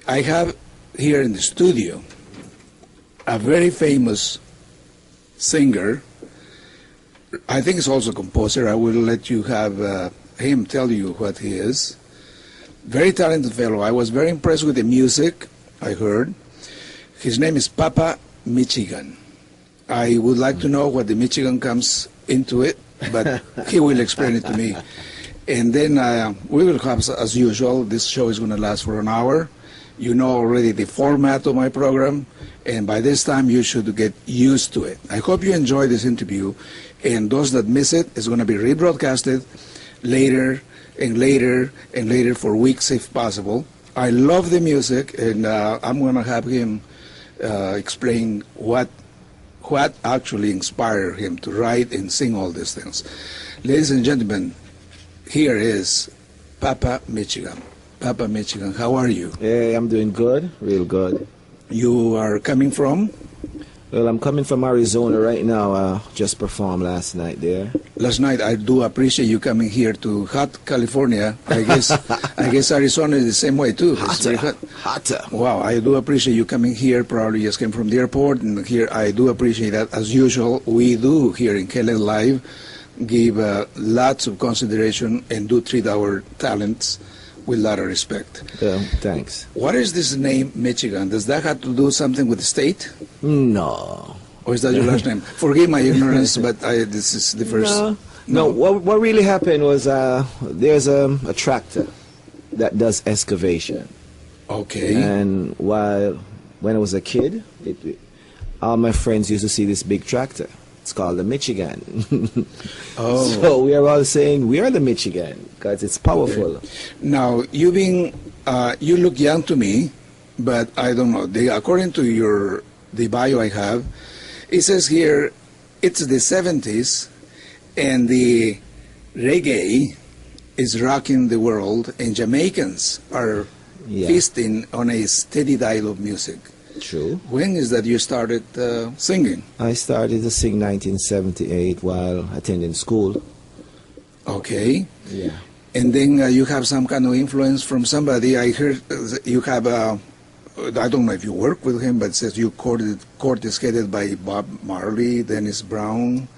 I have here in the studio a very famous singer. I think he's also a composer. I will let you have him tell you what he is. Very talented fellow. I was very impressed with the music I heard. His name is Papa Michigan. I would like to know what the Michigan comes into it, but he will explain it to me. And then we will have, as usual, this show is going to last for an hour. You know already the format of my program, and by this time you should get used to it. I hope you enjoy this interview, and those that miss it, it's going to be rebroadcasted later and later and later for weeks if possible. I love the music, and I'm going to have him explain what actually inspired him to write and sing all these things. Ladies and gentlemen, here is Papa Michigan. Papa Michigan, how are you? Hey, I'm doing good, real good. You are coming from? Well, I'm coming from Arizona right now. Just performed last night there. Last night, I do appreciate you coming here to hot California. I guess Arizona is the same way too. It's very hot. Hotter. Wow, I do appreciate you coming here. Probably just came from the airport, and here I do appreciate that. As usual, we do here in KLL Live give lots of consideration and do treat our talents with a lot of respect. Yeah, thanks. What is this name, Michigan? Does that have to do something with the state? No. Or is that your last name? Forgive my ignorance, but this is the first. No. What really happened was there's a tractor that does excavation. Okay. And when I was a kid, all my friends used to see this big tractor. It's called the Michigan. Oh. So we are all saying we are the Michigan because it's powerful. Okay. Now, you look young to me, but I don't know. According to the bio I have, it says here it's the 70s and the reggae is rocking the world and Jamaicans are feasting on a steady diet of music. True. When is that you started singing? I started to sing 1978 while attending school. Okay. Yeah. And then you have some kind of influence from somebody. I heard you have, I don't know if you work with him, but it says you courtescated by Bob Marley, Dennis Brown.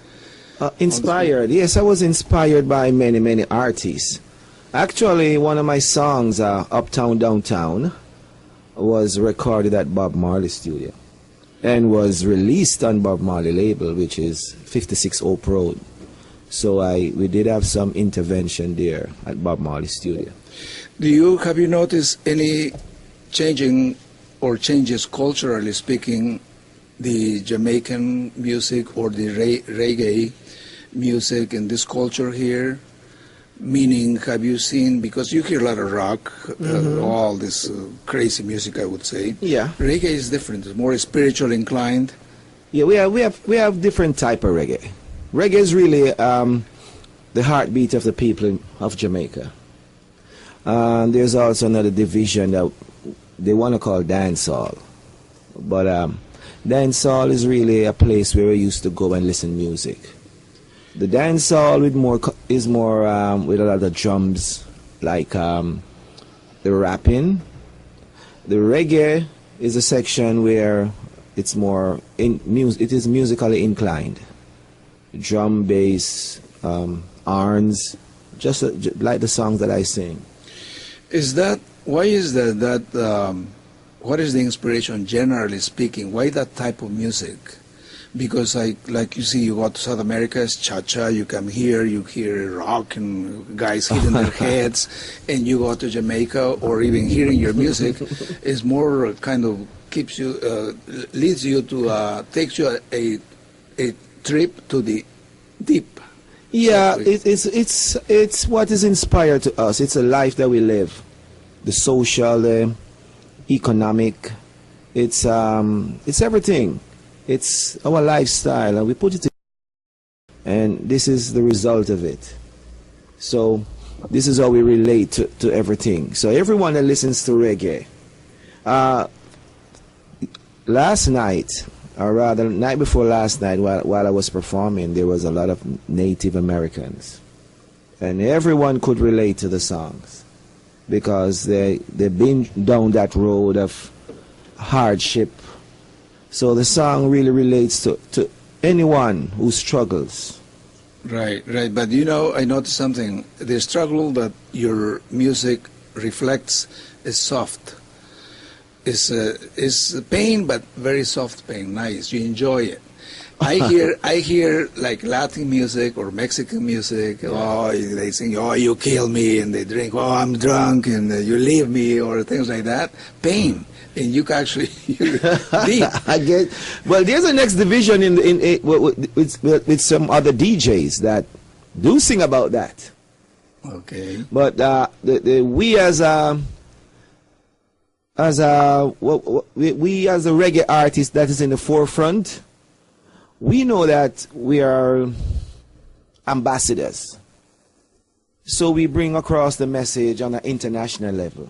Inspired. Yes, I was inspired by many, many artists. Actually, one of my songs, Uptown, Downtown, was recorded at Bob Marley studio and was released on Bob Marley label, which is 56 Oak Road. So we did have some intervention there at Bob Marley studio. Have you noticed any changing or changes culturally speaking, the Jamaican music or the reggae music in this culture here? Meaning, have you seen, because you hear a lot of rock, all this crazy music, I would say. Yeah. Reggae is different. It's more spiritual inclined. Yeah, we have different type of reggae. Reggae is really the heartbeat of the people of Jamaica. There's also another division that they want to call dancehall. But dancehall is really a place where we used to go and listen to music. The dancehall is more with a lot of drums, like the rapping. The reggae is a section where it's more it is musically inclined. Drum, bass, arms, just like the songs that I sing. Why is that what is the inspiration, generally speaking? Why that type of music? Because like you see, you go to South America, it's cha-cha, you come here, you hear rock and guys hitting their heads, and you go to Jamaica, or even hearing your music is more kind of keeps you, leads you to, takes you a trip to the deep. Yeah, it's what is inspired to us. It's a life that we live, the social, the economic. It's everything. It's our lifestyle, and we put it together, and this is the result of it. So this is how we relate to everything. So everyone that listens to reggae, last night, or rather night before last night, while I was performing, there was a lot of Native Americans, and everyone could relate to the songs because they've been down that road of hardship. So the song really relates to anyone who struggles. Right, right. But you know, I noticed something. The struggle that your music reflects is soft. Is pain, but very soft pain. Nice. You enjoy it. I hear like Latin music or Mexican music. Oh, they sing, "Oh, you kill me," and they drink, "Oh, I'm drunk," and you leave me, or things like that. Pain, and you can actually you're deep. I get. Well, there's a next division with some other DJs that do sing about that. Okay. But we as a reggae artist that is in the forefront, we know that we are ambassadors. So we bring across the message on an international level.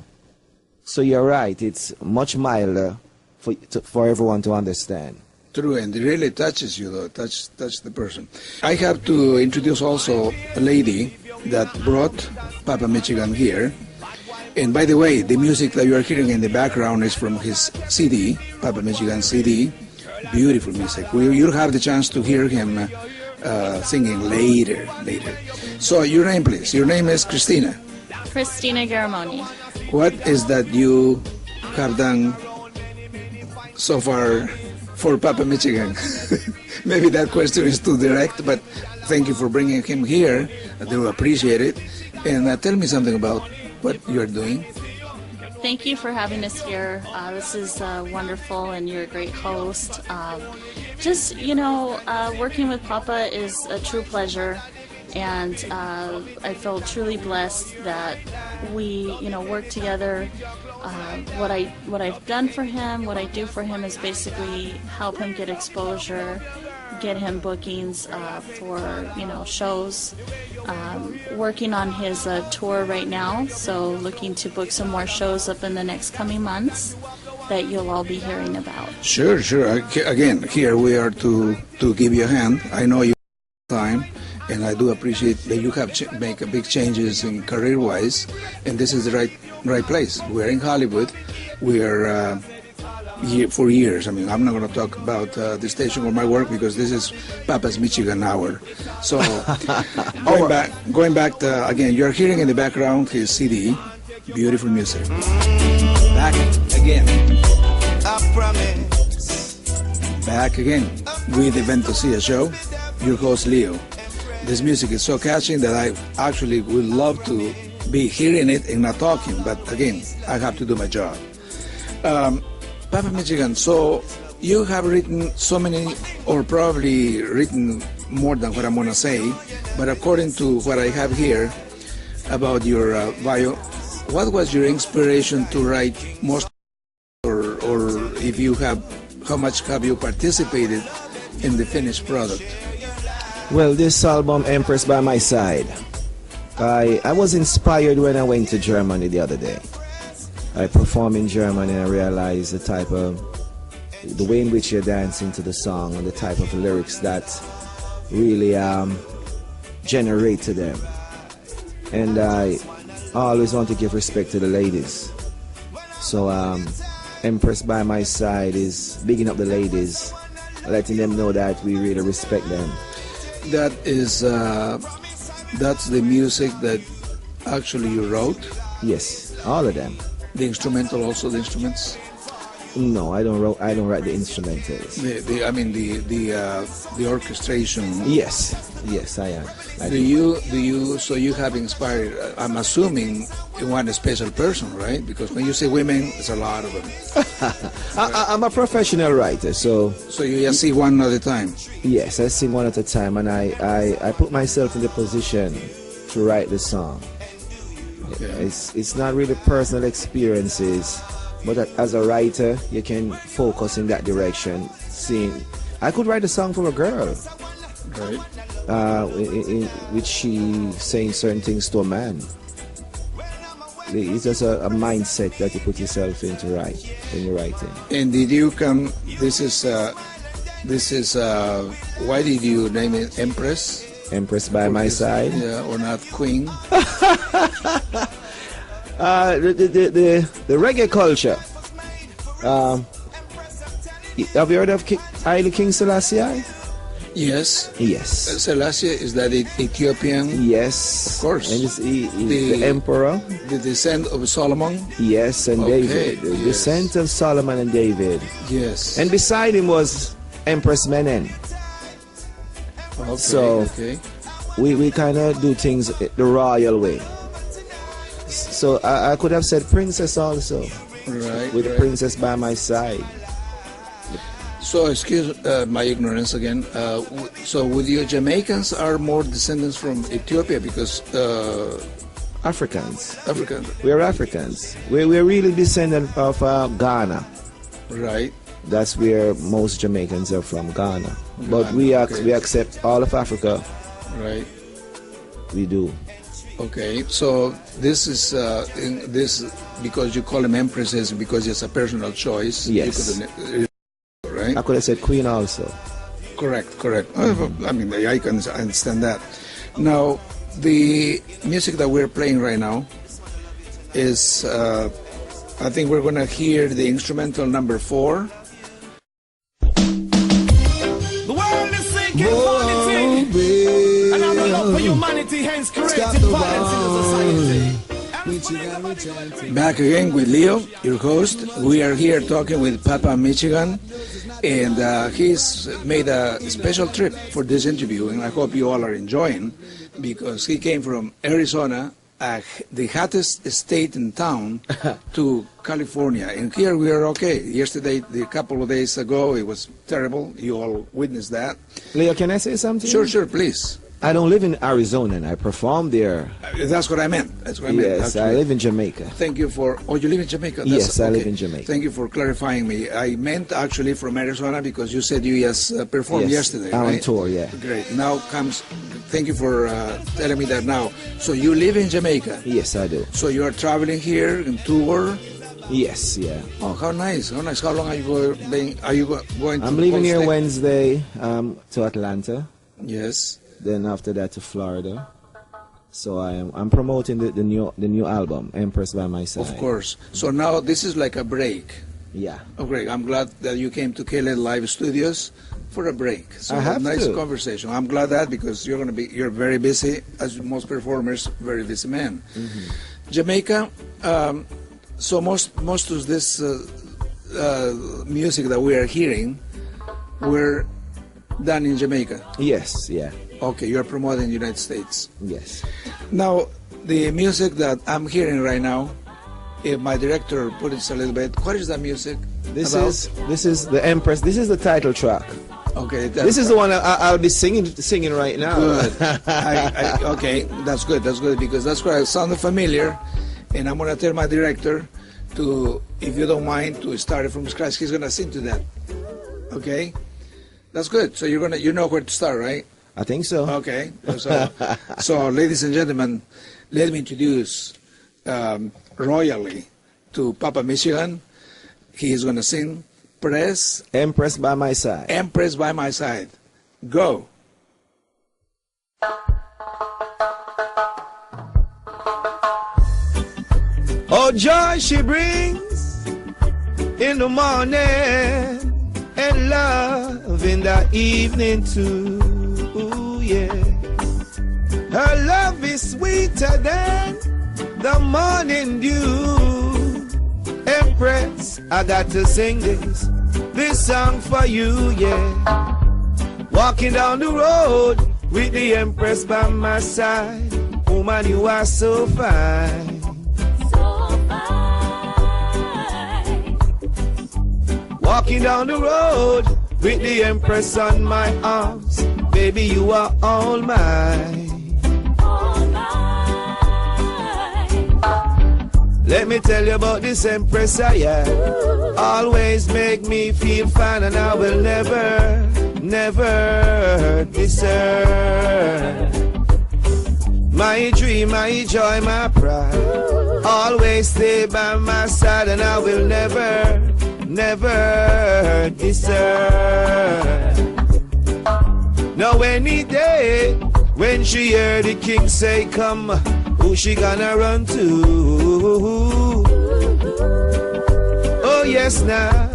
So you're right, it's much milder for everyone to understand. True, and it really touches you, though. Touch the person. I have to introduce also a lady that brought Papa Michigan here. And by the way, the music that you are hearing in the background is from his CD, Papa Michigan CD. Beautiful music. You'll have the chance to hear him singing later. So your name, please. Your name is Christina. Christina Garamoni. What is that you have done so far for Papa Michigan? Maybe that question is too direct, but thank you for bringing him here. I do appreciate it. And tell me something about what you're doing. Thank you for having us here. This is wonderful, and you're a great host. Working with Papa is a true pleasure, and I feel truly blessed that we, work together. What I've done for him, what I do for him is basically help him get exposure, get him bookings for shows. Working on his tour right now, so looking to book some more shows up in the next coming months that you'll all be hearing about. Sure. Again, here we are to give you a hand. I know you have time, and I do appreciate that you have make a big changes in career-wise, and this is the right place. We're in Hollywood. We are here for years. I mean, I'm not going to talk about the station or my work because this is Papa's Michigan Hour. So going back to, again, you're hearing in the background his CD, beautiful music. Back again. I promise. Back again with the Ventocilla show. Your host Leo. This music is so catchy that I actually would love to be hearing it and not talking, but again, I have to do my job. Papa Michigan, so you have written so many, or probably written more than what I'm going to say, but according to what I have here about your bio, what was your inspiration to write most, or if you have, how much have you participated in the finished product? Well, this album, Empress by My Side, I was inspired when I went to Germany the other day. I perform in Germany and I realize the way in which you're dancing to the song and the type of lyrics that really generate to them. And I always want to give respect to the ladies. So Empress by My Side is bigging up the ladies, letting them know that we really respect them. That is, that's the music that actually you wrote? Yes, all of them. The instrumental, also the instruments? No, I don't write the instrumentals. The orchestration. Yes, I am. So you have inspired? I'm assuming one special person, right? Because when you say women, there's a lot of them. I'm a professional writer, so. So you just see one at a time. Yes, I sing one at a time, and I put myself in the position to write the song. Okay. It's not really personal experiences, but as a writer, you can focus in that direction. I could write a song for a girl, right? In which she saying certain things to a man. It's just a mindset that you put yourself into when you're writing. And did you come? This is why did you name it Empress? Empress by My Side. Yeah, or not Queen? The reggae culture. Have you heard of Haile King Selassie? Yes. Yes. Selassie, is that Ethiopian? Yes. Of course. And he's the emperor. The descent of Solomon? Yes, and Okay, David. The yes. descent of Solomon and David. Yes. And beside him was Empress Menen. okay, so- okay. We kind of do things the royal way. So I could have said princess also, Right. with the right. princess by my side. So, excuse my ignorance again. So, with you, Jamaicans are more descendants from Ethiopia because Africans. African, We're Africans. We're really descendant of Ghana. right? That's where most Jamaicans are from, Ghana. But Ghana, we okay. accept all of Africa. Right. We do. Okay. So this is this because you call them empresses because it's a personal choice. Yes. You could, right. I could have said queen also. Correct. Correct. I mean, I can understand that. Now, the music that we're playing right now is. I think we're going to hear the instrumental number 4. The world is sinking vanity, and I'm love for humanity, hence creating violence in the society. Back again with Leo, your host. We are here talking with Papa Michigan, and he's made a special trip for this interview, and I hope you all are enjoying, because he came from Arizona, the hottest state in town, to California, and here we are okay. Yesterday, a couple of days ago, it was terrible. You all witnessed that. Leo, can I say something? Sure, please. I don't live in Arizona and I perform there. That's what I meant. That's what I meant. Yes, I actually. live in Jamaica. Thank you for. Oh, you live in Jamaica? Yes, I live okay. in Jamaica. Thank you for clarifying me. I meant actually from Arizona because you said you performed Yes, yesterday. I'm on right? tour, yeah. Great. Now comes. Thank you for telling me that now. So you live in Jamaica. Yes, I do. So you are traveling here in tour. Yes, yeah. Oh, how nice! How nice! How long are you going? Going to? I'm leaving here stay? Wednesday to Atlanta. Yes. Then after that to Florida. So I'm promoting the new album, Empress by My Side. Of course. So now this is like a break. Yeah. Oh, great. I'm glad that you came to KLN Live Studios for a break. So I have nice to. conversation. I'm glad that because you're very busy, as most performers, very busy man. Mm-hmm. Jamaica. So most of this music that we are hearing were done in Jamaica. Yes, yeah. Okay, you're promoting the United States. Yes. Now, the music that I'm hearing right now, if my director put it a little bit, what is that music? This about? is the Empress. This is the title track. Okay. This is the one I'll be singing right now. Good. Okay, that's good. That's good because that's where it sounded familiar, and I'm gonna tell my director to, if you don't mind, to start it from scratch. He's gonna sing to that. Okay, that's good. So you know where to start, right? I think so. Okay. So ladies and gentlemen, let me introduce royally to Papa Michigan. He is gonna sing Empress by My Side. Empress by My Side. Go. Oh, joy she brings in the morning and love in the evening too. Ooh, yeah. Her love is sweeter than the morning dew. Empress, I got to sing this song for you, yeah. Walking down the road with the Empress by my side. Woman, you are so fine. Walking down the road with the Empress on my arms. Baby, you are all mine. All mine. Let me tell you about this Empress I am. Always make me feel fine, and I will never, never desert. My dream, my joy, my pride. Always stay by my side, and I will never, never desert. No, any day When she hear the king say come, who she gonna run to? Oh yes now,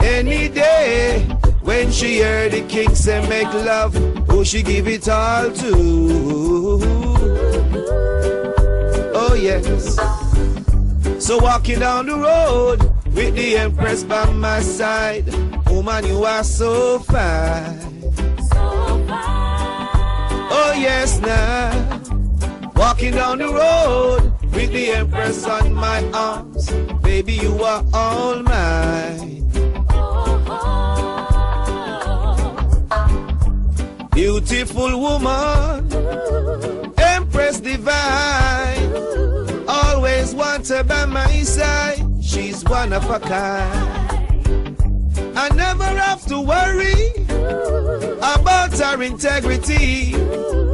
any day. When she hear the king say make love, who she give it all to? Oh yes. So walking down the road with the Empress by my side, woman you are so fine. Oh yes now, walking down the road with the Empress on my arms, baby you are all mine. Beautiful woman, Empress divine, always want her by my side, she's one of a kind. I never have to worry about her integrity.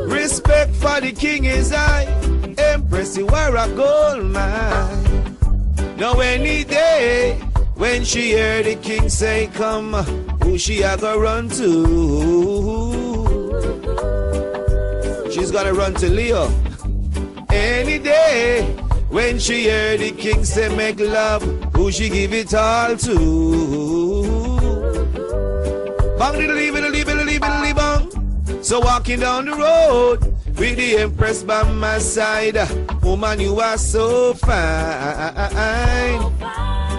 Respect for the king is high. Empress, you are a gold mine. Now any day when she hear the king say come, who she a go run to? She's gonna run to Leo. Any day when she hear the king say make love, who she give it all to? Bang diddly biddly biddly biddly bang. So walking down the road with the Empress by my side, woman you are so fine,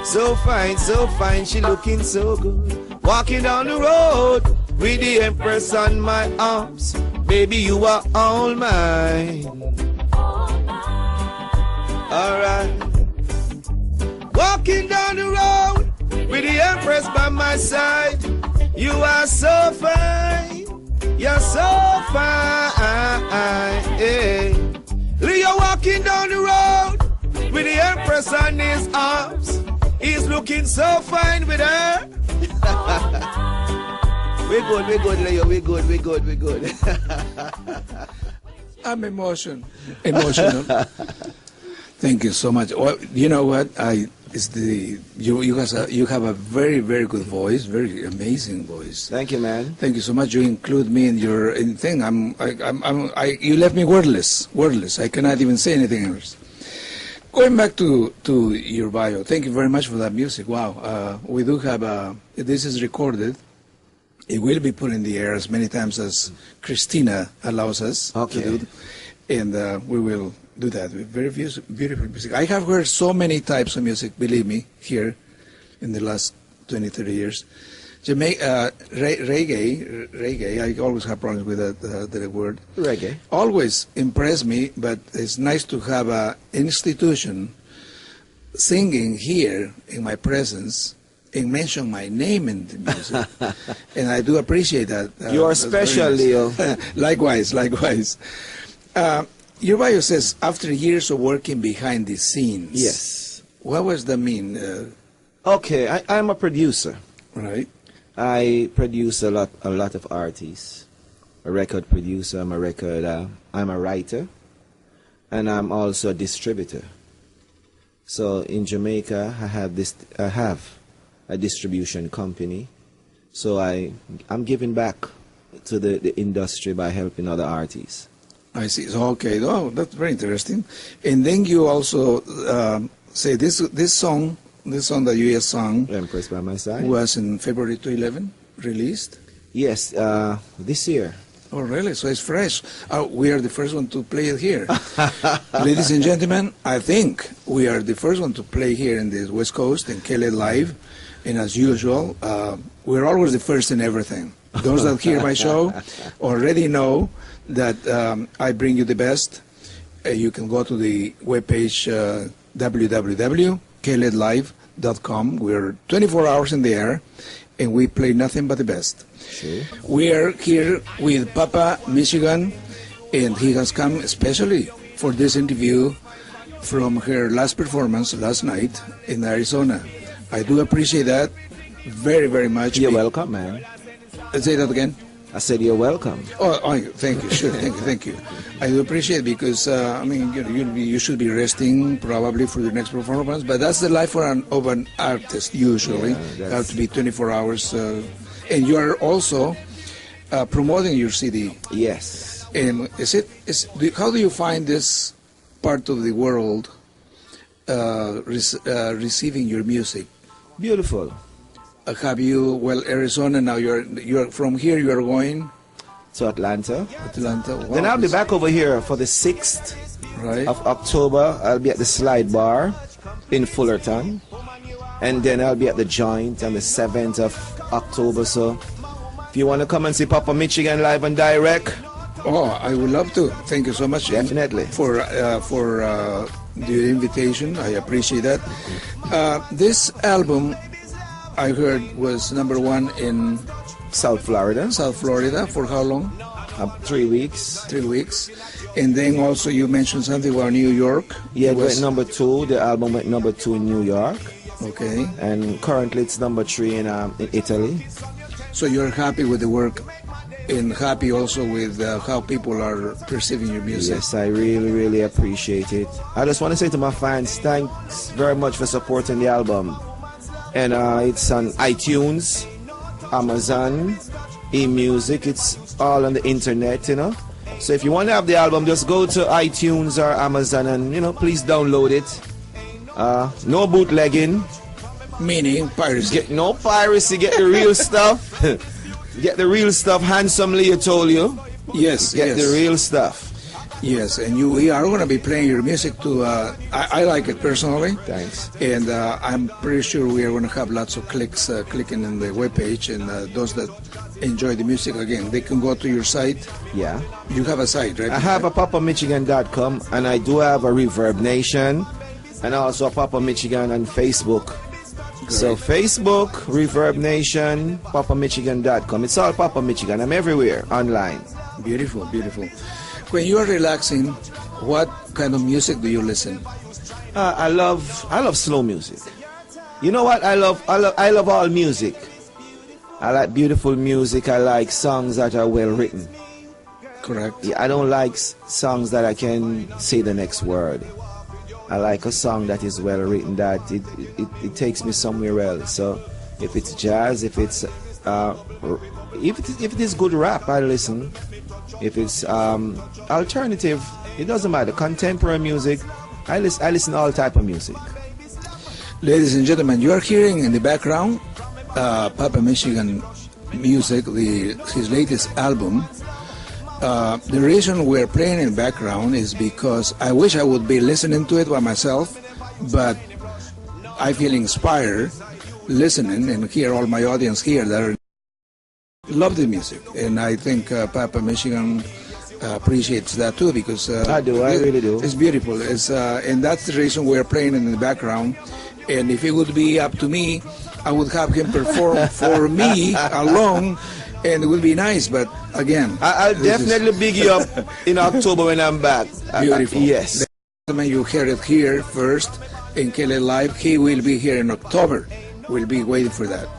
so fine, so fine, she looking so good. Walking down the road with the Empress on my arms, baby you are all mine. Alright. Walking down the road with the Empress by my side, you are so fine, you're so fine. Hey. Leo walking down the road with the Empress on his arms, he's looking so fine with her. We're good, Leo, we're good. I'm emotional. Thank you so much. Well, you know what? You guys you have a very good voice, very amazing voice. Thank you, man. Thank you so much. You include me in your thing. You left me wordless. I cannot even say anything else. Going back to your bio, thank you very much for that music. Wow, we do have this is recorded. It will be put in the air as many times as Christina allows us to do, and we will do that with very beautiful music. I have heard so many types of music, believe me, here in the last 20, 30 years. Reggae, I always have problems with the word. Reggae. Always impressed me, but it's nice to have an institution singing here in my presence and mention my name in the music. And I do appreciate that. You are special, nice. Leo. Likewise. Your bio says, after years of working behind the scenes. Yes. What was that mean? Okay, I'm a producer. Right. I produce a lot of artists. A record producer, I'm a writer, and I'm also a distributor. So in Jamaica, I have a distribution company. So I'm giving back to the industry by helping other artists. I see. So, okay. Oh, that's very interesting. And then you also say this song that you just sung, Empress by My Side, was in February 2011 released? Yes, this year. Oh, really? So it's fresh. We are the first one to play it here. Ladies and gentlemen, I think we are the first one to play here in the West Coast in KLed Live. And as usual, we're always the first in everything. Those that hear my show already know that I bring you the best. You can go to the webpage www.kledlive.com. We're 24 hours in the air, and we play nothing but the best. Sure. We are here with Papa Michigan, and he has come especially for this interview from her last performance last night in Arizona. I do appreciate that very, very much. You're welcome, man. Say that again. I said you're welcome. Oh, thank you. Sure, thank you. I do appreciate it because I mean, you should be resting probably for the next performance, but that's the life of an artist usually. Yeah, you have to be 24 hours, and you are also promoting your CD. Yes. And how do you find this part of the world receiving your music? Beautiful. Have you, well, Arizona now, you're from here, you're going To Atlanta. Atlanta. Wow, Then I'll be back over here for the 6th right. of October. I'll be at the Slide Bar in Fullerton. And then I'll be at the Joint on the 7th of October. So if you want to come and see Papa Michigan live and direct, Oh, I would love to. Thank you so much. Definitely. For the invitation. I appreciate that. This album, I heard, was #1 in South Florida, South Florida. For how long? 3 weeks. 3 weeks. And then also you mentioned something about New York. Yeah, it went #2. The album went #2 in New York. Okay. And currently it's #3 in Italy. So you're happy with the work and happy also with how people are perceiving your music. Yes, I really, really appreciate it. I just want to say to my fans, thanks very much for supporting the album. And it's on iTunes, Amazon, eMusic. It's all on the internet, you know. So if you want to have the album, just go to iTunes or Amazon and, you know, please download it. No bootlegging. Meaning piracy. No piracy, get the real stuff. Get the real stuff handsomely, I told you. Yes, Get yes. the real stuff. Yes, and we are going to be playing your music to. I like it personally. Thanks. And I'm pretty sure we are going to have lots of clicks clicking in the webpage, and those that enjoy the music, again, they can go to your site. Yeah. You have a site, right? I have a PapaMichigan.com, and I do have a Reverb Nation, and also a Papa Michigan on Facebook. So Facebook, Reverb Nation, PapaMichigan.com. It's all Papa Michigan. I'm everywhere online. Beautiful, beautiful. When you are relaxing, what kind of music do you listen? I love slow music. You know what? I love all music. I like beautiful music. I like songs that are well written. Correct. Yeah, I don't like songs that I can say the next word. I like a song that is well written, that it takes me somewhere else. So if it's jazz, if it is good rap, I listen. If it's alternative, it doesn't matter. Contemporary music, I listen to all type of music. Ladies and gentlemen, you are hearing in the background Papa Michigan music, his latest album. The reason we're playing in the background is because I wish I would be listening to it by myself, but I feel inspired listening and hear all my audience here that love the music. And I think Papa Michigan appreciates that too, because I really do. It's beautiful. And that's the reason we're playing in the background. And if it would be up to me, I would have him perform for me alone. And it would be nice, but again, I'll definitely big you up in October when I'm back. Beautiful. Yes. You heard it here first in Kelly Live. He will be here in October. We'll be waiting for that.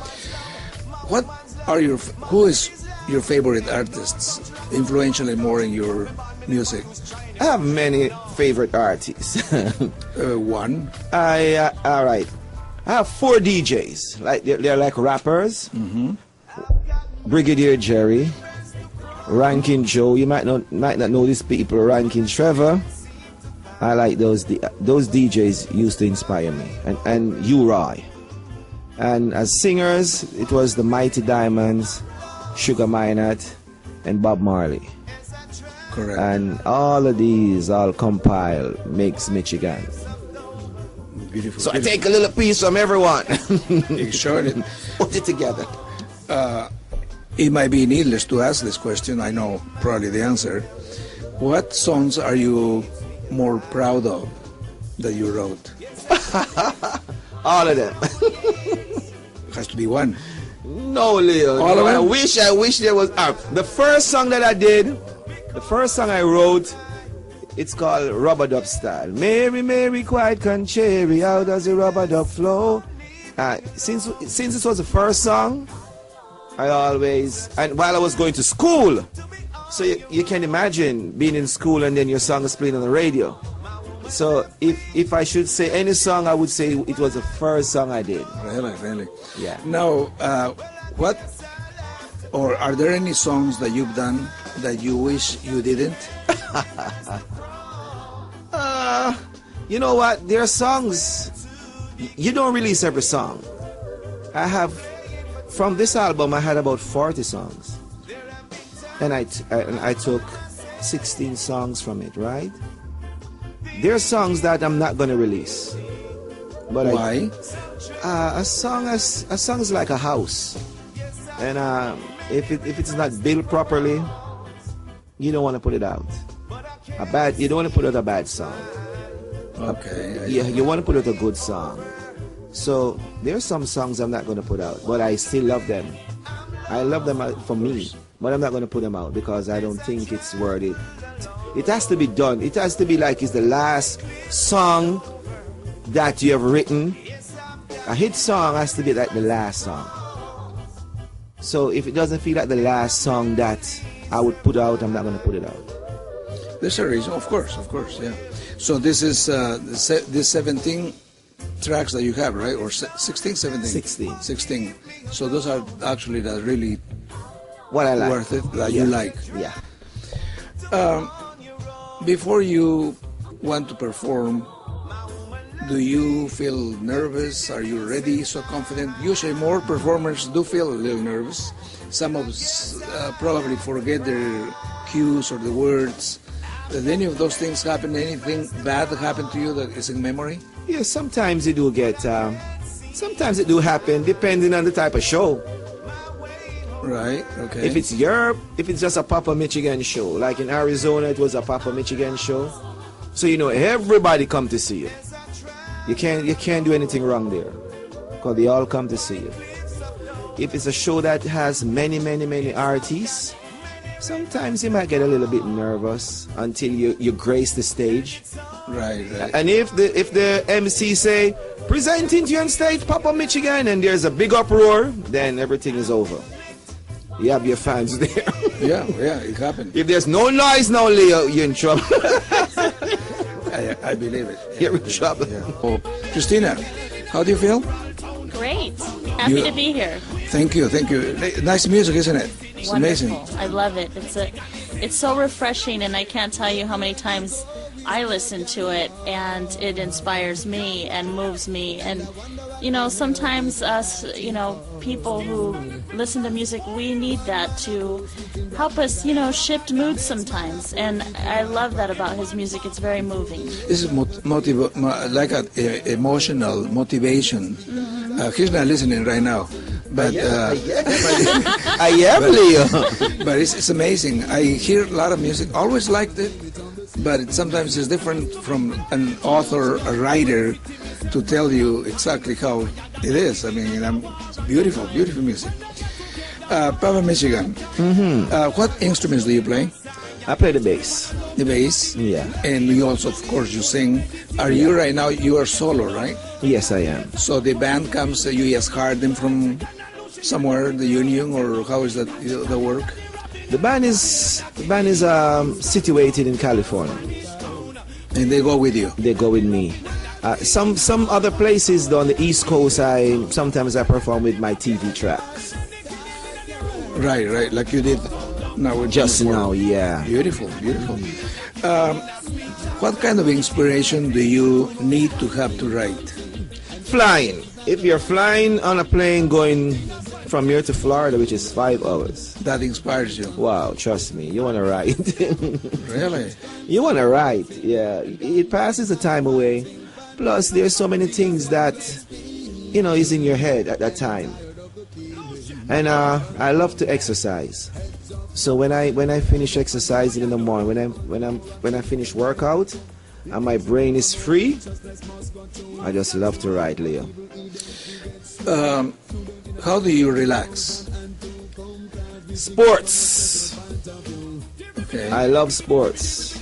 Who is your favorite artists, influentially more in your music? I have many favorite artists. One. All right. I have 4 DJs. Like they're like rappers. Mm-hmm. Brigadier Jerry, Rankin Joe. You might not know these people. Rankin Trevor. I like those DJs used to inspire me, and U-Roy. And as singers, it was the Mighty Diamonds, Sugar Minott, and Bob Marley. Correct. And all of these all compile makes Michigan. Beautiful. So I take a little piece from everyone. You showed it. Put it together. It might be needless to ask this question. I know probably the answer. What songs are you more proud of that you wrote? All of them. Has to be one. No, Leo. All of them? I wish there was. The first song that I did, the first song I wrote, it's called Rubber Dub Style. Mary, Mary, quite contrary, how does the rubber dub flow? Since this was the first song, I always, and while I was going to school, so you can imagine being in school and then your song is playing on the radio. So if I should say any song, I would say it was the first song I did. Really? Yeah. Now, are there any songs that you've done that you wish you didn't? You know what? There are songs you don't release every song. From this album I had about 40 songs, and I took 16 songs from it. Right? There are songs that I'm not gonna release. But Why? A song is like a house, and if it's not built properly, you don't want to put it out. You don't want to put out a bad song. Okay. You want to put out a good song. So there are some songs I'm not going to put out, but I still love them. I love them for me, but I'm not going to put them out because I don't think it's worth it. It has to be done. It has to be like it's the last song that you have written. A hit song has to be like the last song. So if it doesn't feel like the last song that I would put out, I'm not going to put it out. There's a reason, of course, yeah. So this is this 17 tracks that you have, right? Or 16, 17? 16. 16. So those are actually that really What I like. worth it, that you like. Yeah. Before you want to perform, do you feel nervous? Are you ready, so confident? Usually more performers do feel a little nervous. Some of us probably forget their cues or the words. Did any of those things happen? Anything bad happen to you that is in memory? Yeah, sometimes it do get, sometimes it do happen depending on the type of show. Right, okay. If it's Europe, if it's just a Papa Michigan show, like in Arizona it was a Papa Michigan show. So you know everybody come to see you. You can't do anything wrong there, because they all come to see you. If it's a show that has many artists, sometimes you might get a little bit nervous until you grace the stage. Right. And if the MC say, presenting to you on stage Papa Michigan, and there's a big uproar, then everything is over. You have your fans there. Yeah, it happened. If there's no noise now, Leo, you're in trouble. I believe it. You're in trouble. Yeah. Oh, Christina, how do you feel? Great. Happy to be here. Thank you. Nice music, isn't it? It's Wonderful. amazing. I love it. It's so refreshing, and I can't tell you how many times I listen to it, and it inspires me and moves me. And you know, sometimes us, you know, people who listen to music, we need that to help us, you know, shift moods sometimes. And I love that about his music. It's very moving. This is like an emotional motivation. He's not listening right now, but I am Leo. but it's amazing. I hear a lot of music. Always liked it, but sometimes it's different from an author, a writer, to tell you exactly how it is. I mean, beautiful music. Papa Michigan, what instruments do you play? I play the bass. The bass? Yeah. And you also, of course, you sing. Are you right now, you are solo, right? Yes, I am. So the band comes, you just hire them from somewhere, the union, or how is that the work? The band is situated in California. And they go with you? They go with me. Some other places on the East Coast, sometimes I perform with my TV tracks. Right, like you did now. Just now, yeah. Beautiful. What kind of inspiration do you need to have to write? Flying. If you're flying on a plane going from here to Florida, which is 5 hours. That inspires you? Wow, trust me, you want to write. Really? You want to write, yeah. It passes the time away. Plus, there's so many things that, you know, is in your head at that time. And I love to exercise. So when I finish exercising in the morning, when I finish workout, and my brain is free, I just love to write, Leo. How do you relax? Sports. Okay. I love sports.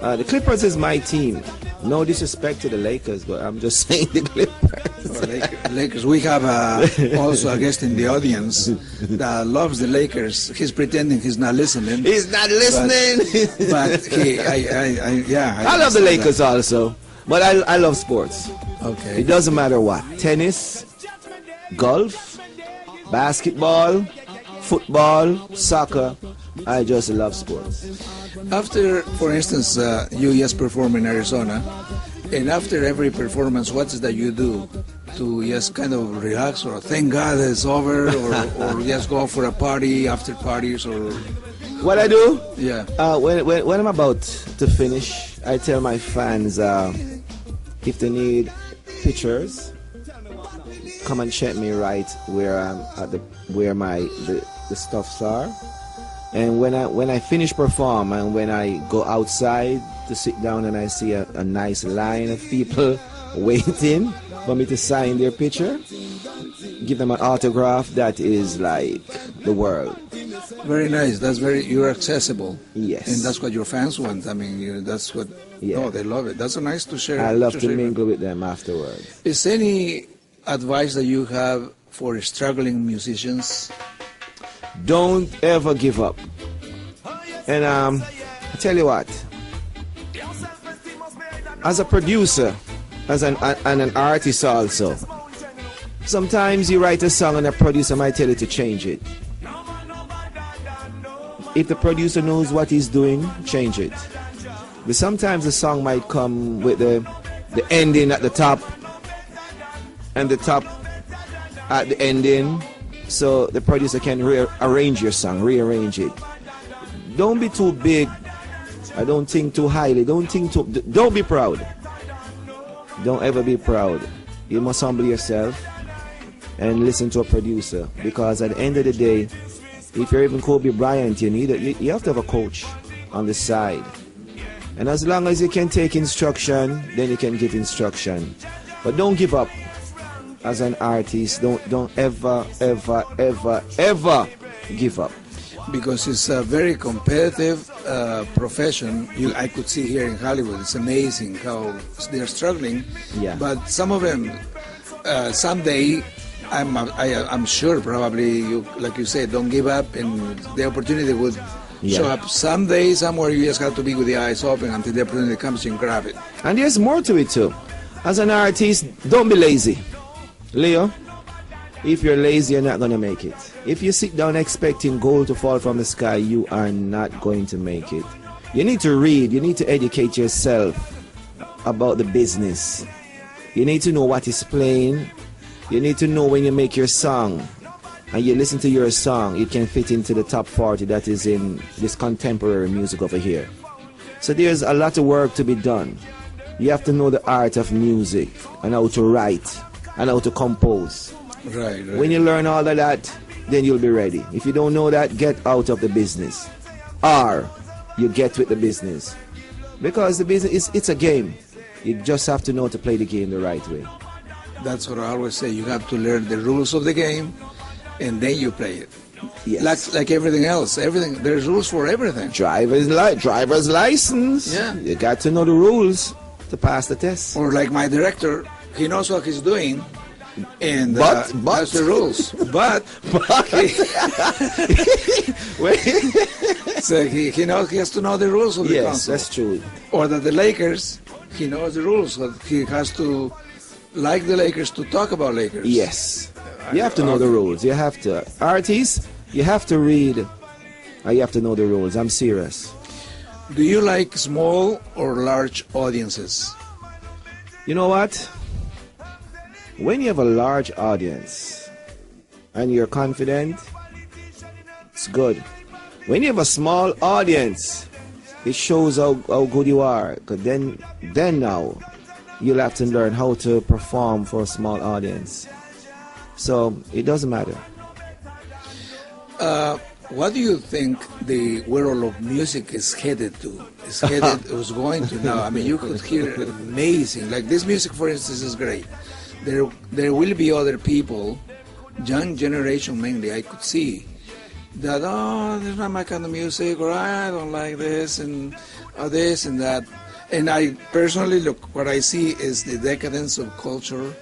The Clippers is my team. No disrespect to the Lakers, but I'm just saying the Clippers. Lakers. We have also a guest in the audience that loves the Lakers. He's pretending he's not listening. He's not listening. But I love the Lakers also. But I love sports. Okay. It doesn't matter what. Tennis, golf, basketball, football, soccer. I just love sports. After, for instance, you just perform in Arizona, and after every performance, what is that you do to just kind of relax, or thank God it's over, or just go for a party after parties, or What I do? yeah? When I'm about to finish, I tell my fans if they need pictures, come and check me right where I'm at where the stuffs are. And when I finish perform and when I go outside to sit down and I see a nice line of people waiting for me to sign their picture, give them an autograph, that is like the world. Very nice. You're accessible. Yes. And that's what your fans want. I mean, that's what. Yeah. No, they love it. That's nice to share. I love to share. mingle with them afterwards. Is any advice that you have for struggling musicians? Don't ever give up. And I tell you what, as a producer, as and an artist also, sometimes you write a song and a producer might tell you to change it. If the producer knows what he's doing, change it. But sometimes the song might come with the ending at the top and the top at the ending, so the producer can rearrange your song, rearrange it. Don't be too big. I don't think too highly. Don't be proud. Don't ever be proud. You must humble yourself and listen to a producer, because at the end of the day, if you're even Kobe Bryant, you have to have a coach on the side. And as long as you can take instruction, then you can give instruction. But don't give up. As an artist, don't ever give up. Because it's a very competitive profession. I could see here in Hollywood, it's amazing how they're struggling. Yeah. But some of them, someday, I'm sure probably, like you said, don't give up, and the opportunity would show up someday, somewhere. You just have to be with the eyes open until the opportunity comes, you can grab it. And there's more to it too. As an artist, don't be lazy. Leo, if you're lazy, you're not going to make it. If you sit down expecting gold to fall from the sky, you are not going to make it. You need to read. You need to educate yourself about the business. You need to know what is playing. You need to know when you make your song and you listen to your song, it can fit into the top 40 that is in this contemporary music over here. So there's a lot of work to be done. You have to know the art of music and how to write and how to compose. Right. When you learn all of that, then you'll be ready. If you don't know that, get out of the business. Or you get with the business. Because the business, it's a game. You just have to know to play the game the right way. That's what I always say. You have to learn the rules of the game, and then you play it. Yes. Like everything else. There's rules for everything. Driver's license. Yeah. You got to know the rules to pass the test. Or like my director, he knows what he's doing, and But that's the rules. But so he knows, he has to know the rules of the Yes, console. that's true. Or that the Lakers, he knows the rules. But he has to like the Lakers to talk about Lakers. Yes. You have to know the rules. You have to. Artists, you have to read. You have to know the rules. I'm serious. Do you like small or large audiences? You know what? When you have a large audience and you're confident, it's good. When you have a small audience, it shows how good you are. Because then now, you'll have to learn how to perform for a small audience. So it doesn't matter. What do you think the world of music is headed to? Is going to now? I mean, you could hear amazing. Like this music, for instance, is great. There will be other people, young generation mainly, I could see, that, this is not my kind of music, or I don't like this, and this and that. And I personally, look, what I see is the decadence of culture.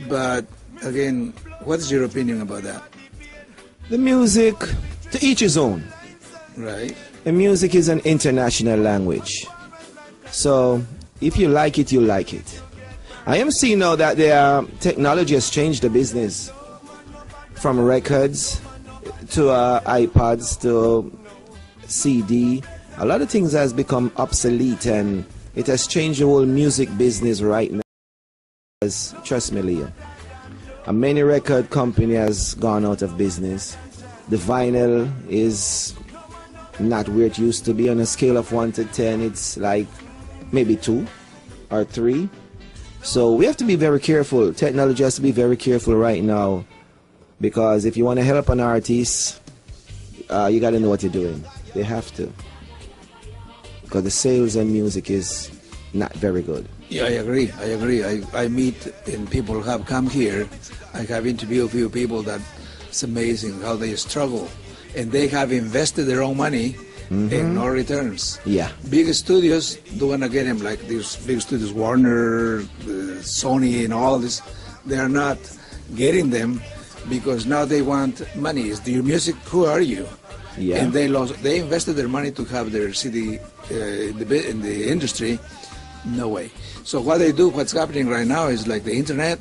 But again, what is your opinion about that? The music, to each his own. Right. The music is an international language. So if you like it, you like it. I am seeing now that the technology has changed the business from records to iPods to CD. A lot of things has become obsolete, and it has changed the whole music business right now. Trust me, Leo. A many record company has gone out of business. The vinyl is not where it used to be. On a scale of 1 to 10, it's like maybe 2 or 3. So we have to be very careful. Technology has to be very careful right now, because if you want to help an artist, you got to know what you're doing. They have to, because the sales and music is not very good. Yeah, I agree. I meet, and people have come here. I have interviewed a few people that it's amazing how they struggle, and they have invested their own money and no returns. Yeah. Big studios don't want to get them, like these big studios, Warner, Sony, and all this. They are not getting them because now they want money. Is your music? Who are you? Yeah. And they invested their money to have their CD in the industry. No way. So what they do, what's happening right now is like the internet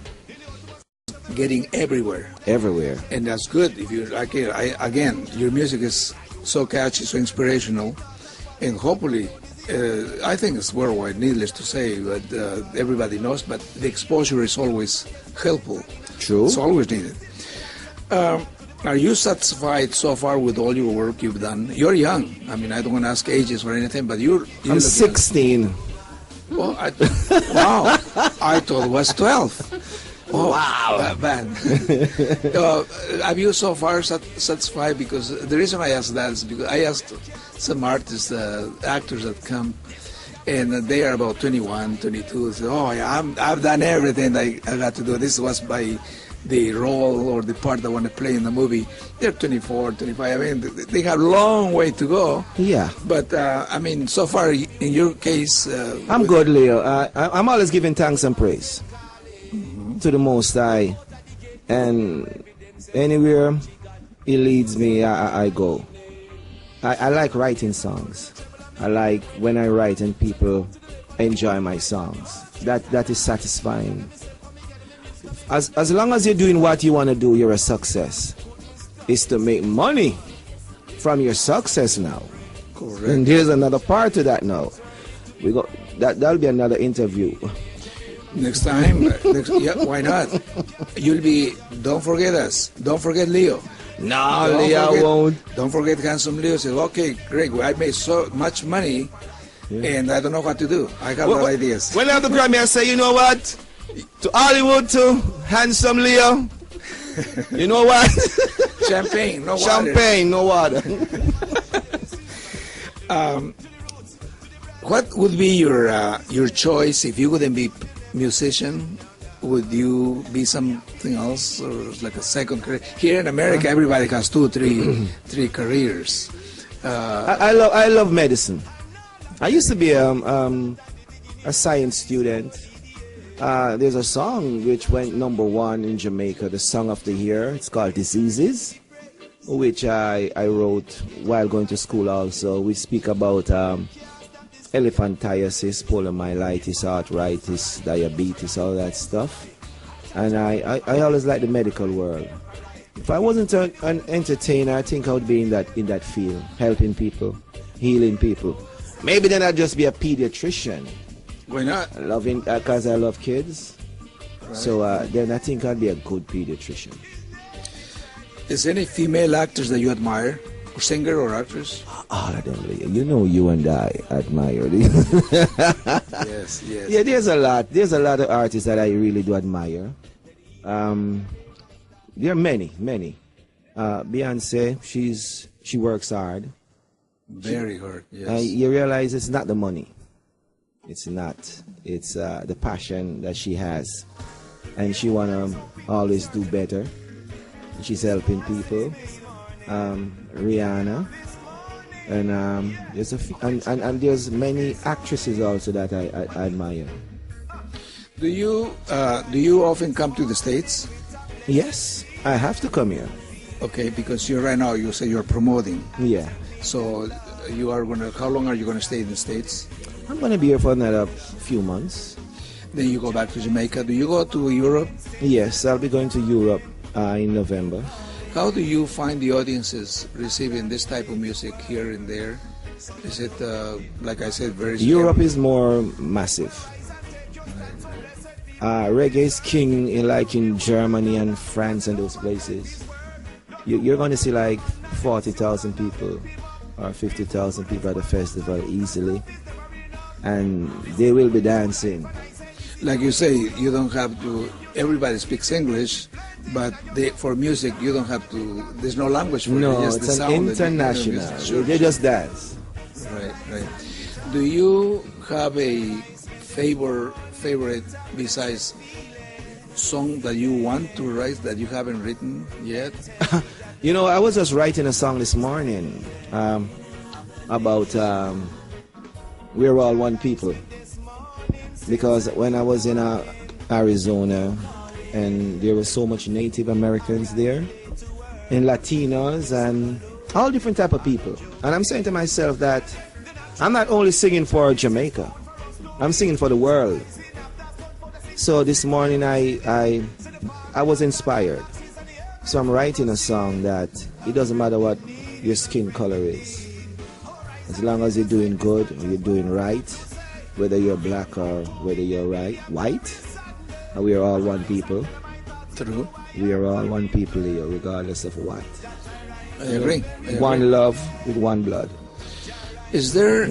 getting everywhere. Everywhere. And that's good. If you like it, again, your music is so catchy, so inspirational, and hopefully, I think it's worldwide. Needless to say, but everybody knows. But the exposure is always helpful. True. It's always needed. Are you satisfied so far with all your work you've done? You're young. I mean, I don't want to ask ages or anything, but you I'm 16. Well, wow, I thought it was 12. Oh, wow. Bad. Are you so far satisfied? Because the reason I asked that is because I asked some artists, actors that come, and they are about 21, 22. Say, oh, yeah, I've done everything I got to do. This was by the role or the part I want to play in the movie. They're 24, 25. I mean, they have a long way to go. Yeah. But, I mean, so far, in your case... I'm good, Leo. I'm always giving thanks and praise to the Most High. And anywhere He leads me, I go. I like writing songs. I like when I write and people enjoy my songs. That is satisfying. As long as you're doing what you want to do, you're a success. It's to make money from your success now. Correct. And there's another part to that now. That'll be another interview. Next time, yeah, why not? Don't forget us. Don't forget Leo. No, Leo won't. Don't forget Handsome Leo. Says, okay, great, I made so much money, and I don't know what to do. I got no ideas. When I have the Grammy, I say, you know what? To Hollywood, to Handsome Leo. You know what? Champagne, no water. Champagne, no water. What would be your choice if you wouldn't be musician? Would you be something else, or like a second career? Here in America, everybody has 2, 3 careers. I love medicine. I used to be a science student. There's a song which went #1 in Jamaica, the song of the year. It's called Diseases, which I wrote while going to school also. We speak about elephantiasis, poliomyelitis, arthritis, diabetes, all that stuff. And I always like the medical world. If I wasn't an entertainer, I think I would be in that field, helping people, healing people. Maybe then I'd just be a pediatrician. Why not? Loving, because I love kids. Right. So then I think I'd be a good pediatrician. Is any female actors that you admire, or singer or actress? All of them. You know, you and I admire. Yes. Yeah, there's a lot. There's a lot of artists that I really do admire. There are many. Beyonce, she works hard. Very hard. Yes. You realize it's not the money. It's not. It's the passion that she has, and she wanna always do better. She's helping people. Rihanna, and there's many actresses also that I admire. Do you often come to the States? Yes, I have to come here. Okay, because right now you say you're promoting. Yeah. So you are gonna. How long are you gonna stay in the States? I'm gonna be here for another few months. Then you go back to Jamaica. Do you go to Europe? Yes, I'll be going to Europe in November. How do you find the audiences receiving this type of music here and there? Is it, like I said, very... Europe is more massive. Reggae is king in Germany and France and those places. You're going to see like 40,000 people or 50,000 people at the festival easily, and they will be dancing. Like you say, you don't have to... Everybody speaks English, but for music, you don't have to... There's no language for it. No, Just it's the an sound international. Sure. They just dance. Right. Do you have a favorite besides song that you want to write that you haven't written yet? You know, I was just writing a song this morning about we're all one people. Because when I was in Arizona, and there was so much Native Americans there, and Latinos, and all different type of people. And I'm saying to myself that I'm not only singing for Jamaica, I'm singing for the world. So this morning I was inspired. So I'm writing a song that it doesn't matter what your skin color is. As long as you're doing good or you're doing right, whether you're black or whether you're white, we are all one people. True. We are all one people here, regardless of what. I agree. One love with one blood. Is there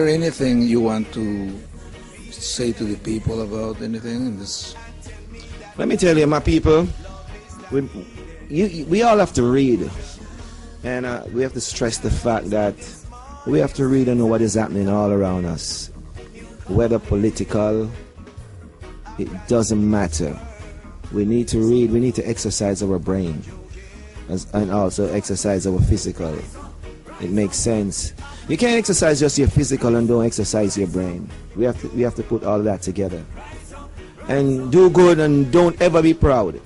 anything you want to say to the people about anything in this? Let me tell you, my people, we all have to read, and we have to stress the fact that we have to read and know what is happening all around us, whether political, it doesn't matter. We need to read, we need to exercise our brain, and also exercise our physical. It makes sense. You can't exercise just your physical and don't exercise your brain. We have to put all that together. And do good and don't ever be proud.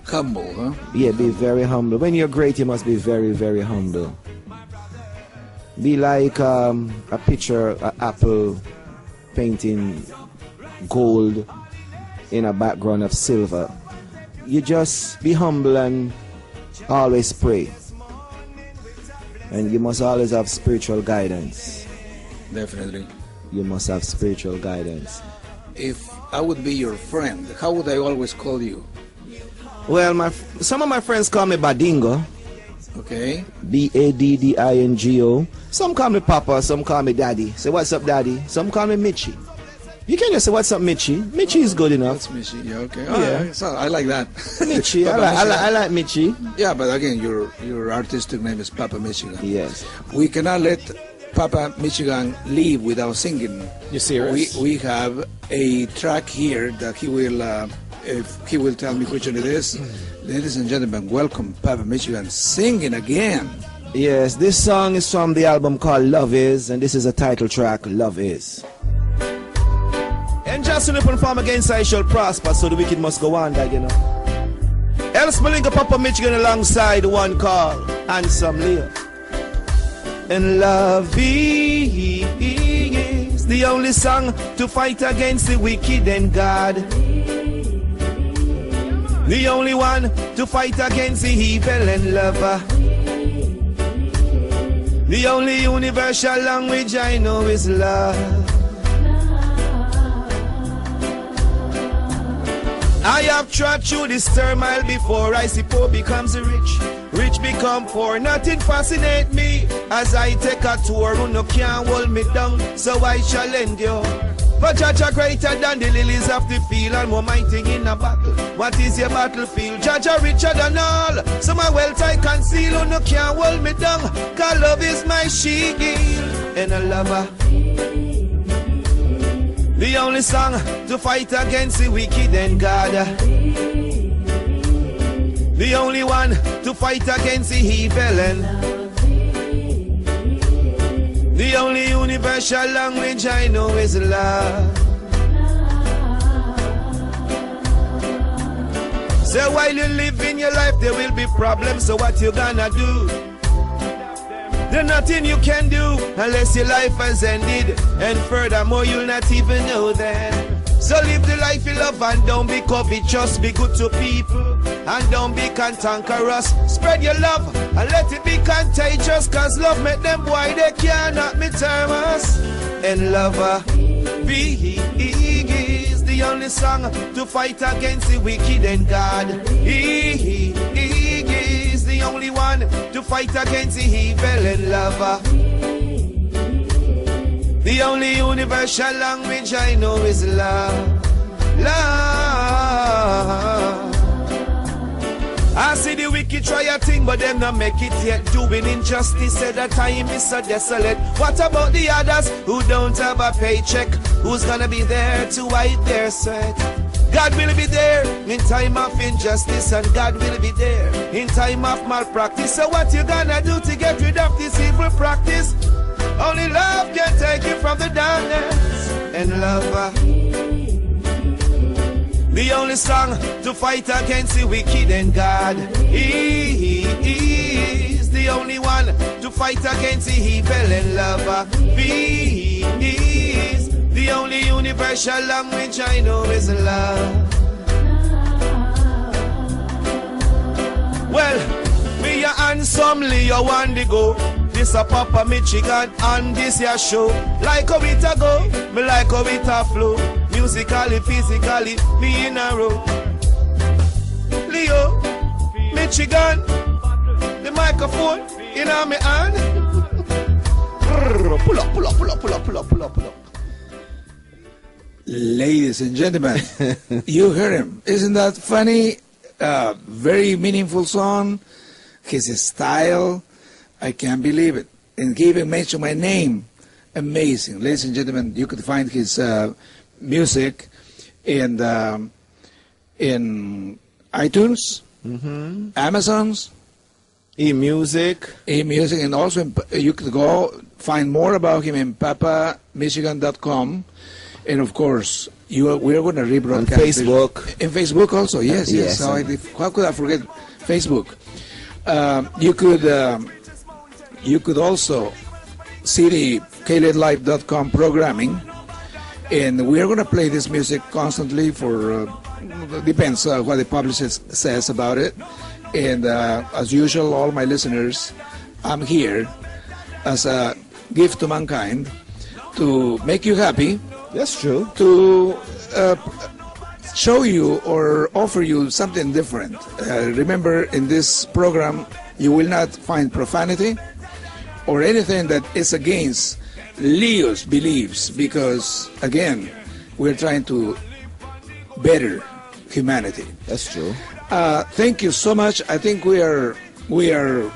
Humble, huh? Yeah, be very humble. When you're great, you must be very, very humble. Be like a picture, an apple painting gold in a background of silver. You just be humble and always pray. And you must always have spiritual guidance. Definitely. You must have spiritual guidance. If I would be your friend, how would I always call you? Well, some of my friends call me Badingo. Okay. Baddingo. Some call me Papa, some call me Daddy. Say, what's up, Daddy? Some call me Mitchie. You can just say, what's up, Mitchie? Mitchie is good enough. That's Mitchie, yeah, okay. Yeah. Right. So I like that. Mitchie, I like Mitchie. Yeah, but again, your artistic name is Papa Michigan. Yes. We cannot let Papa Michigan leave without singing. You serious? We have a track here that he will, if he will tell me which one it is. Ladies and gentlemen, welcome Papa Michigan singing again. Yes, this song is from the album called Love Is, and this is a title track, Love Is. And just when you perform against I shall prosper, so the wicked must go on, that you know. Else me link up Papa Michigan alongside one call, Handsome Leo. And love is the only song to fight against the wicked and God. The only one to fight against the evil and lover. The only universal language I know is love. I have trod through this turmoil before. I see poor becomes rich, rich become poor. Nothing fascinates me as I take a tour. Who no can't hold me down, so I shall endure. But Jaja greater than the lilies of the field, and more mighty in a battle. What is your battlefield? Jaja richer than all, so my wealth I conceal. Who no can't hold me down, 'cause love is my shield and a lover. The only song to fight against the wicked and God. The only one to fight against the evil and the only universal language I know is love. So while you live in your life there will be problems, so what you gonna do? There's nothing you can do unless your life has ended, and furthermore you'll not even know that. So live the life you love and don't be covetous. Be good to people and don't be cantankerous. Spread your love and let it be contagious. Cause love make them boy they cannot be termos. And lover be is the only song to fight against the wicked and God. He is the only one to fight against the evil and lover. The only universal language I know is love. Love. I see the wicked try a thing, but them not make it yet. Doing injustice, said that time is so desolate. What about the others who don't have a paycheck? Who's gonna be there to wipe their sweat? God will be there in time of injustice, and God will be there in time of malpractice. So what you gonna do to get rid of this evil practice? Only love can take you from the darkness. And love, the only song to fight against the wicked and God. He is the only one to fight against the evil and love. He is the only universal language I know is love. Well, me a handsomely you want to go. This a Papa Michigan and this your show. Like how it a go, me like how it a flow. Musically, physically, me in a row. Leo, Michigan, the microphone in my hand. Pull up, pull up, pull up, pull up, pull up, pull up, pull up. Ladies and gentlemen, you heard him. Isn't that funny? Very meaningful song. His style, I can't believe it. And he even mentioned my name. Amazing. Ladies and gentlemen, you could find his music in iTunes, Amazon's, E-music, and also you could go find more about him in papamichigan.com. And of course, we are going to rebroadcast on Facebook. In Facebook also, yes. So how could I forget Facebook? You could also see the KLedLive.com programming, and we are going to play this music constantly for depends what the publicist says about it. And as usual, all my listeners, I'm here as a gift to mankind to make you happy. That's true. To show you or offer you something different. Remember, in this program, you will not find profanity or anything that is against Leo's beliefs, because, again, we're trying to better humanity. That's true. Thank you so much. I think we are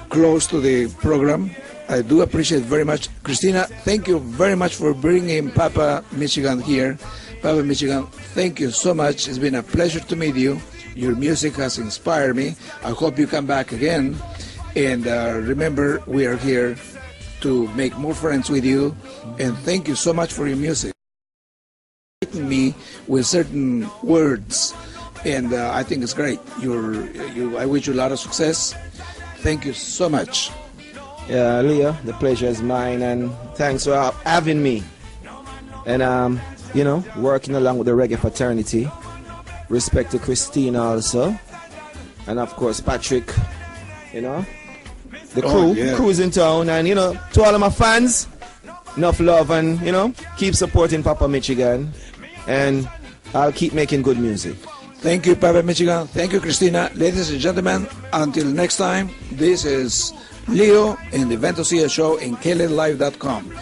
close to the program. I do appreciate very much. Christina, thank you very much for bringing Papa Michigan here. Papa Michigan, thank you so much. It's been a pleasure to meet you. Your music has inspired me. I hope you come back again. And remember, we are here to make more friends with you. And thank you so much for your music. Me with certain words, and I think it's great. I wish you a lot of success. Thank you so much. Yeah, Leo, the pleasure is mine, and thanks for having me. And working along with the reggae fraternity. Respect to Christina also, and of course Patrick. The crew's in town, and to all of my fans, enough love, and keep supporting Papa Michigan, and I'll keep making good music. Thank you, Papa Michigan. Thank you, Christina. Ladies and gentlemen, until next time, this is Leo in the Ventocilla show in KLedLive.com.